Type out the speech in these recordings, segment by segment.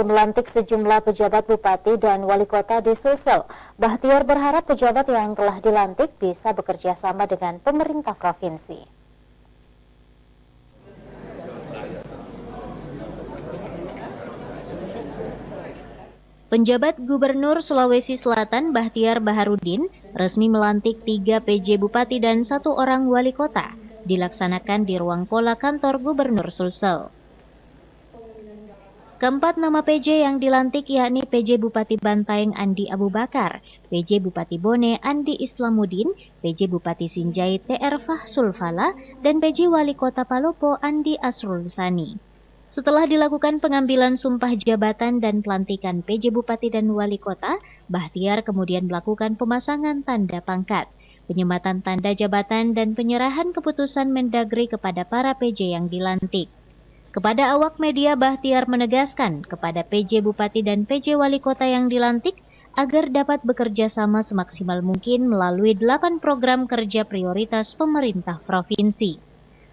Melantik sejumlah pejabat bupati dan wali kota di Sulsel. Bahtiar berharap pejabat yang telah dilantik bisa bekerja sama dengan pemerintah provinsi. Penjabat Gubernur Sulawesi Selatan Bahtiar Baharudin resmi melantik 3 PJ Bupati dan 1 orang wali kota, dilaksanakan di ruang pola kantor Gubernur Sulsel. Keempat nama PJ yang dilantik yakni PJ Bupati Bantaeng Andi Abu Bakar, PJ Bupati Bone Andi Islamuddin, PJ Bupati Sinjai TR Fahsul Fala, dan PJ Wali Kota Palopo Andi Asrul Sani. Setelah dilakukan pengambilan sumpah jabatan dan pelantikan PJ Bupati dan Wali Kota, Bahtiar kemudian melakukan pemasangan tanda pangkat, penyematan tanda jabatan dan penyerahan keputusan Mendagri kepada para PJ yang dilantik. Kepada awak media, Bahtiar menegaskan kepada PJ Bupati dan PJ Wali Kota yang dilantik agar dapat bekerja sama semaksimal mungkin melalui 8 program kerja prioritas pemerintah provinsi.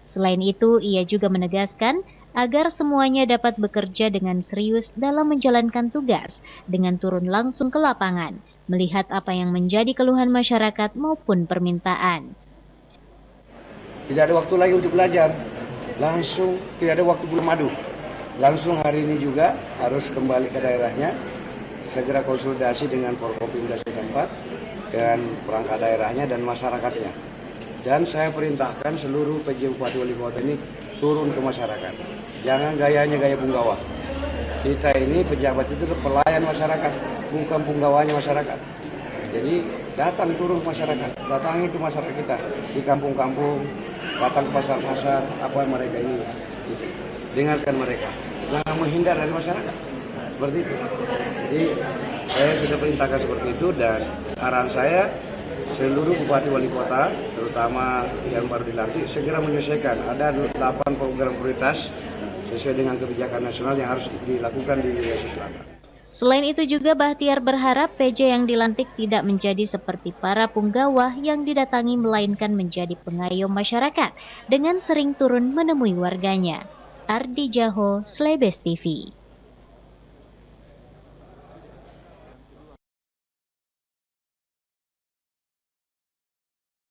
Selain itu, ia juga menegaskan agar semuanya dapat bekerja dengan serius dalam menjalankan tugas dengan turun langsung ke lapangan, melihat apa yang menjadi keluhan masyarakat maupun permintaan. Tidak ada waktu lagi untuk belajar, langsung tidak ada waktu belum madu. Langsung hari ini juga harus kembali ke daerahnya, segera konsultasi dengan Forkopimda setempat dan perangkat daerahnya dan masyarakatnya. Dan saya perintahkan seluruh PJ Bupati Wali Kota ini turun ke masyarakat. Jangan gayanya gaya punggawa. Kita ini pejabat itu pelayan masyarakat, bukan punggawanya masyarakat. Jadi datang turun ke masyarakat, datangi ke masyarakat kita di kampung-kampung, datang ke pasar-pasar, apa yang mereka ini, dengarkan mereka. Jangan menghindar dari masyarakat, seperti itu. Jadi saya sudah perintahkan seperti itu dan arahan saya seluruh bupati wali kota, terutama yang baru dilantik, segera menyelesaikan. Ada 8 program prioritas sesuai dengan kebijakan nasional yang harus dilakukan di Sulawesi Selatan. Selain itu juga Bahtiar berharap PJ yang dilantik tidak menjadi seperti para punggawa yang didatangi melainkan menjadi pengayom masyarakat dengan sering turun menemui warganya. Ardi Jaho, Slebes TV.